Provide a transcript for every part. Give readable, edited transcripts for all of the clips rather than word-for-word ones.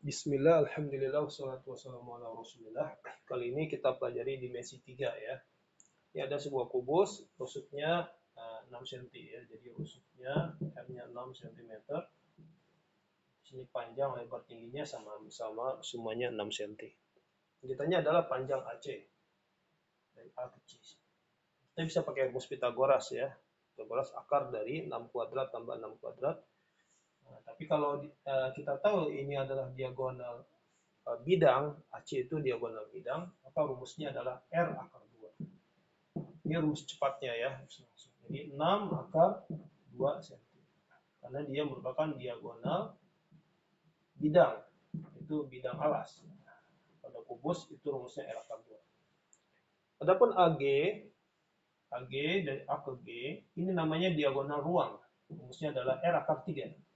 Bismillah, alhamdulillah, wassalatu wassalamu ala rasulillah. Kali ini kita pelajari dimensi 3 ya. Ini ada sebuah kubus, rusuknya 6 cm ya. Jadi rusuknya R-nya 6 cm. Sini panjang, lebar, tingginya sama-sama semuanya 6 cm. Yang ditanya adalah panjang AC dari A ke C. Kita bisa pakai rumus Pitagoras ya. Pitagoras akar dari 6 kuadrat tambah 6 kuadrat. Nah, tapi kalau kita tahu ini adalah diagonal bidang, AC itu diagonal bidang, maka rumusnya adalah R akar 2. Ini rumus cepatnya ya. Jadi 6 akar 2 cm. Karena dia merupakan diagonal bidang. Itu bidang alas. Pada kubus itu rumusnya R akar 2. Adapun AG dari A ke G, ini namanya diagonal ruang. Rumusnya adalah R akar 3.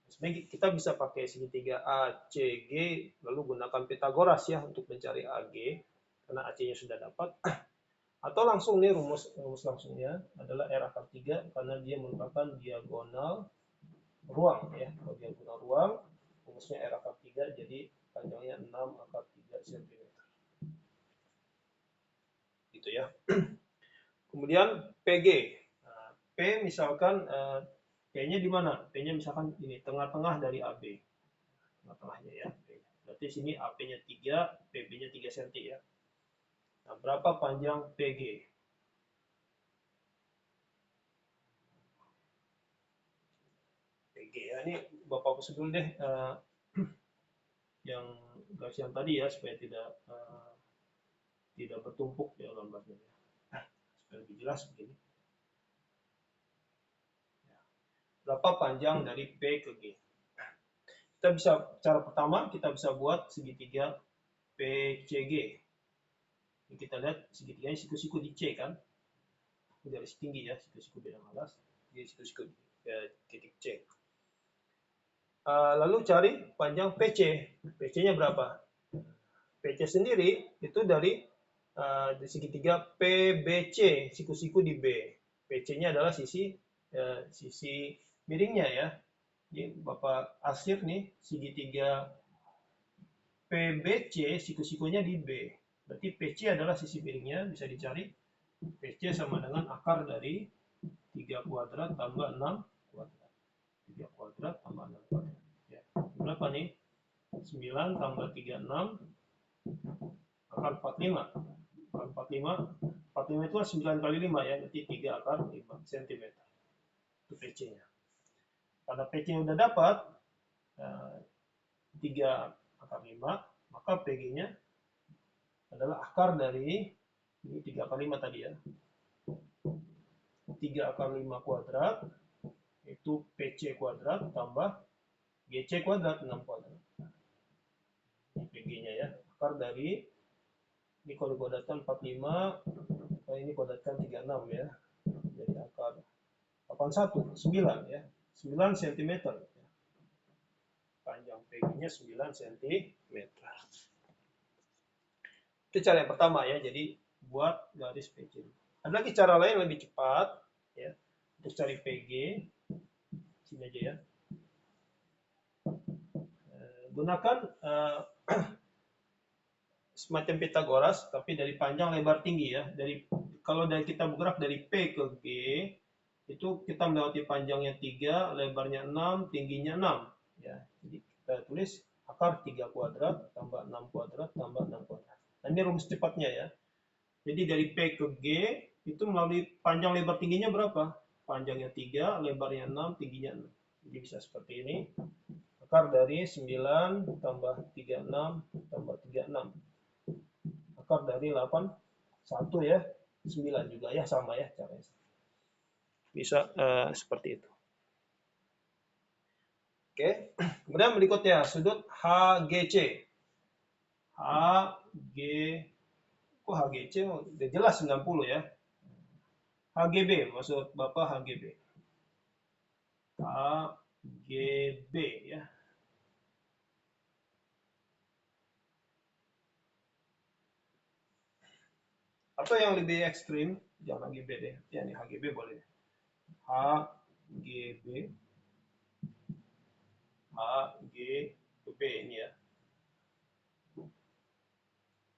Sebenarnya kita bisa pakai segitiga ACG lalu gunakan Pitagoras ya untuk mencari AG karena AC-nya sudah dapat. Atau langsung nih rumus langsungnya adalah R akar 3 karena dia merupakan diagonal ruang ya. Kalau diagonal ruang rumusnya R akar 3 jadi panjangnya 6 akar 3 cm. Gitu ya. Kemudian PG. Nah, P misalkan P-nya di mana? P-nya misalkan ini, tengah-tengah dari AB. Tengah-tengahnya ya. Berarti sini AP-nya 3, PB-nya 3 cm ya. Nah, berapa panjang PG? PG ya, ini Bapak hapus dulu deh yang garis yang tadi ya, supaya tidak bertumpuk ya gambarnya. Supaya lebih jelas begini. Berapa panjang dari P ke G? Kita bisa, cara pertama kita bisa buat segitiga PCG. Ini kita lihat segitiganya siku-siku di C kan. Garis tinggi ya, siku-siku bidang alas. Jadi siku-siku titik C. Lalu cari panjang PC. PC-nya berapa? PC sendiri itu dari segitiga PBC, siku-siku di B. PC-nya adalah sisi miringnya ya. Jadi Bapak arsir nih segitiga PBC, siku-sikunya di B. Berarti PC adalah sisi miringnya, bisa dicari. PC sama dengan akar dari 3 kuadrat tambah 6 kuadrat. 3 kuadrat tambah 6 kuadrat. Ya. Berapa nih? 9 tambah 36 akar 45. Akar 45. 45 itu 9 kali 5 ya, berarti 3 akar 5 cm. Itu PC-nya. Karena PC-nya udah dapat 3 akar 5, maka PG-nya adalah akar dari ini 3 akar 5 tadi ya. 3 akar 5 kuadrat itu PC kuadrat tambah GC kuadrat 6 kuadrat. Ini PG-nya ya. Akar dari ini kalau kuadratkan 45, ini kuadratkan 36 ya. Jadi akar 81, 9 ya. 9 cm. Panjang PG-nya 9 cm. Itu cara yang pertama ya. Jadi buat garis PG. Ada lagi cara lain yang lebih cepat ya. Untuk cari PG, sini aja ya. Gunakan semacam Pitagoras tapi dari panjang lebar tinggi ya. Kalau kita bergerak dari P ke G itu kita melewati panjangnya 3, lebarnya 6, tingginya 6 ya. Jadi kita tulis akar 3 kuadrat tambah 6 kuadrat tambah 6 kuadrat. Nah, ini rumus cepatnya ya. Jadi dari P ke G itu melalui panjang lebar tingginya berapa? Panjangnya 3, lebarnya 6, tingginya 6. Jadi bisa seperti ini. Akar dari 9 tambah 36 tambah 36. Akar dari 8, 1 ya. 9 juga ya, sama ya caranya. Bisa seperti itu. Oke. Kemudian berikutnya sudut HGC. HGC udah jelas 90 ya. HGB maksud Bapak HGB. HGB ya. Atau yang lebih ekstrim, jangan HGB deh. Ya ini HGB boleh. HGB ini ya.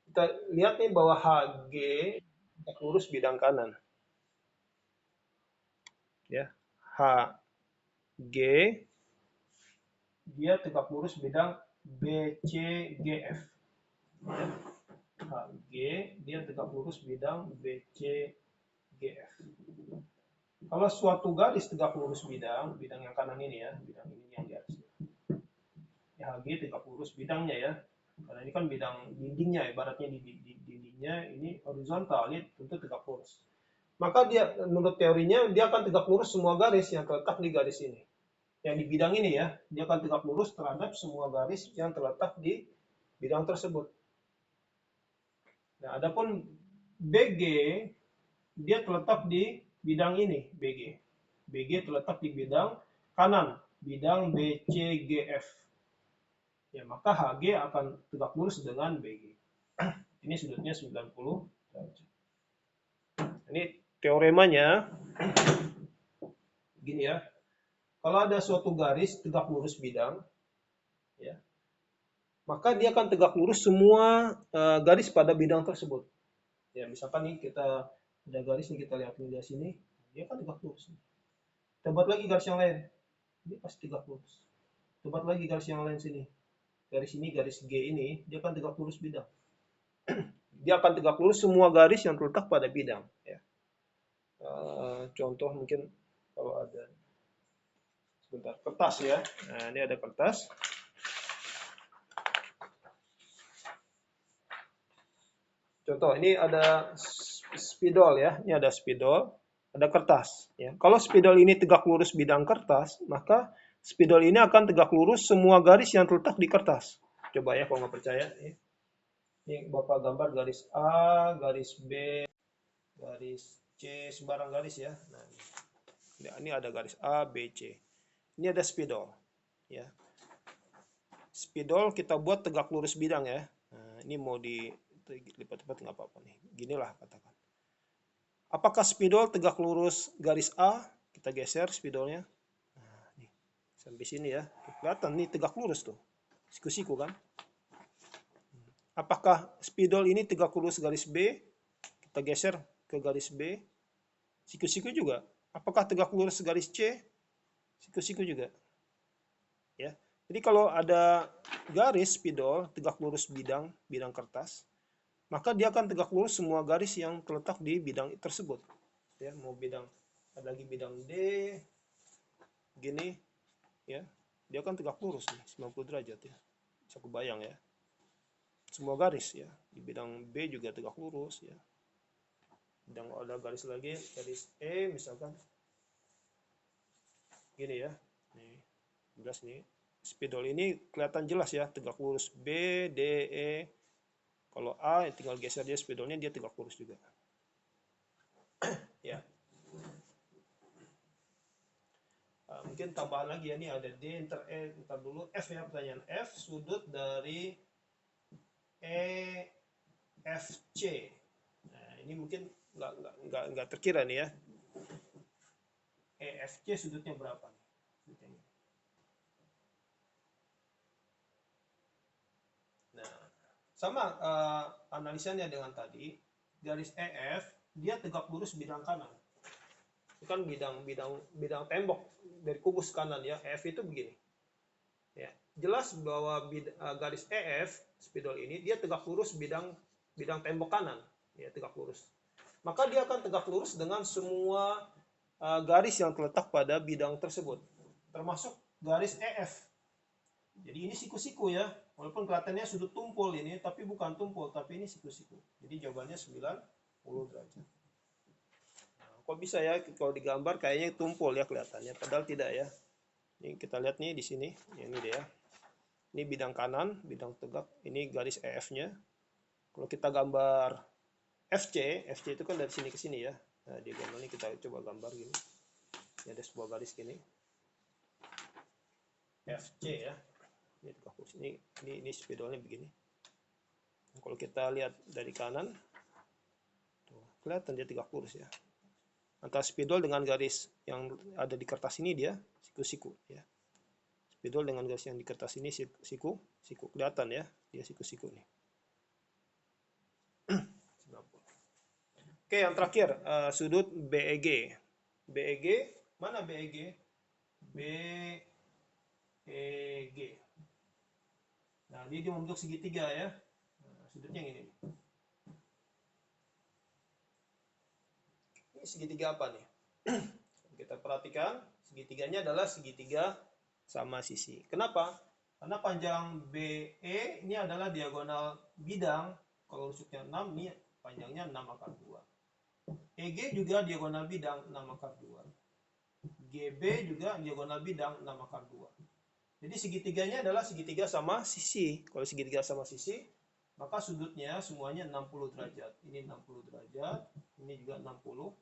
Kita lihat nih bahwa HG tegak lurus bidang kanan. Ya, HG dia tegak lurus bidang BCGF. Ya. HG dia tegak lurus bidang BCGF. Kalau suatu garis tegak lurus bidang yang kanan ini ya, bidang ini yang di atas. Ya, HG tegak lurus bidangnya ya. Karena ini kan bidang dindingnya, ibaratnya di dindingnya ini horizontal, ini tentu tegak lurus. Maka dia menurut teorinya dia akan tegak lurus semua garis yang terletak di garis ini. Yang di bidang ini ya, dia akan tegak lurus terhadap semua garis yang terletak di bidang tersebut. Nah, adapun BG dia terletak di bidang ini, BG. BG terletak di bidang kanan, bidang BCGF. Ya, maka HG akan tegak lurus dengan BG. Ini sudutnya 90 derajat. Ini teoremanya gini ya. Kalau ada suatu garis tegak lurus bidang, ya, maka dia akan tegak lurus semua garis pada bidang tersebut. Ya, misalkan nih kita ada garis nih, kita lihat di sini, dia akan tegak lurus. Kita buat lagi garis yang lain, dia pasti tegak lurus. Kita buat lagi garis yang lain sini. Garis ini, garis G ini, dia akan tegak lurus bidang. Dia akan tegak lurus semua garis yang terletak pada bidang. Ya. Contoh mungkin kalau ada sebentar kertas ya. Nah, ini ada kertas. Contoh ini ada spidol ya. Ini ada spidol, ada kertas. Ya. Kalau spidol ini tegak lurus bidang kertas, maka spidol ini akan tegak lurus semua garis yang terletak di kertas. Coba ya kalau nggak percaya. Ini Bapak gambar garis A, garis B, garis C, sembarang garis ya. Nah, ini ada garis A, B, C. Ini ada spidol. Ya. Spidol kita buat tegak lurus bidang ya. Nah, ini mau dilipat-lipat nggak apa-apa nih. Ginilah katakan. Apakah spidol tegak lurus garis A? Kita geser spidolnya. Nah, nih. Sampai sini ya. Kelihatan nih tegak lurus tuh. Siku-siku kan. Apakah spidol ini tegak lurus garis B? Kita geser ke garis B. Siku-siku juga. Apakah tegak lurus garis C? Siku-siku juga. Ya. Jadi kalau ada garis spidol tegak lurus bidang kertas, maka dia akan tegak lurus semua garis yang terletak di bidang tersebut. Ya, mau bidang ada lagi bidang D gini ya. Dia akan tegak lurus nih 90 derajat ya. Bisa kebayang ya. Semua garis ya. Di bidang B juga tegak lurus ya. Bidang ada garis lagi, garis E misalkan. Gini ya. Nih. Jelas nih. Spidol ini kelihatan jelas ya, tegak lurus B, D, E. Kalau A tinggal geser dia spidolnya, dia tegak lurus juga. Ya. Mungkin tambahan lagi ya, ini ada D, ntar dulu F ya, pertanyaan F, sudut dari EFC. Nah, ini mungkin nggak terkira nih ya. EFC sudutnya berapa nih? Nah, sama analisanya dengan tadi, garis EF dia tegak lurus bidang kanan. Itu kan bidang tembok dari kubus kanan ya. EF itu begini. Ya, jelas bahwa garis EF spidol ini dia tegak lurus bidang tembok kanan, ya tegak lurus. Maka dia akan tegak lurus dengan semua garis yang terletak pada bidang tersebut, termasuk garis EF. Jadi ini siku-siku ya, walaupun kelihatannya sudut tumpul ini, tapi bukan tumpul, tapi ini siku-siku. Jadi jawabannya 90 derajat. Nah, kok bisa ya kalau digambar kayaknya tumpul ya kelihatannya, padahal tidak ya. Ini kita lihat nih di sini, ini dia. Ini bidang kanan, bidang tegak. Ini garis EF-nya. Kalau kita gambar FC itu kan dari sini ke sini ya. Nah, di gambar ini kita coba gambar gini. Ini ada sebuah garis gini. FC ya. Ini tegak lurus. Ini spidolnya begini. Nah, kalau kita lihat dari kanan, tuh, kelihatan dia tegak lurus ya. Antara spidol dengan garis yang ada di kertas ini dia siku-siku ya. Spidol dengan garis yang di kertas ini siku kelihatan ya, dia siku nih. 90. Oke, yang terakhir sudut BEG. BEG, mana BEG? BEG. Nah, dia membentuk segitiga ya. Nah, sudutnya yang ini. Ini segitiga apa nih? Kita perhatikan, segitiganya adalah segitiga sama sisi. Kenapa? Karena panjang BE ini adalah diagonal bidang. Kalau rusuknya 6, ini panjangnya 6/2. EG juga diagonal bidang 6/2. GB juga diagonal bidang 6/2. Jadi segitiganya adalah segitiga sama sisi. Kalau segitiga sama sisi, maka sudutnya semuanya 60 derajat. Ini 60 derajat, ini juga 60.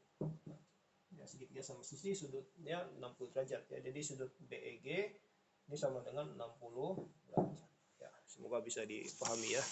Ya, segitiga sama sisi sudutnya 60 derajat ya. Jadi sudut BEG ini sama dengan 60 derajat. Ya, semoga bisa dipahami ya.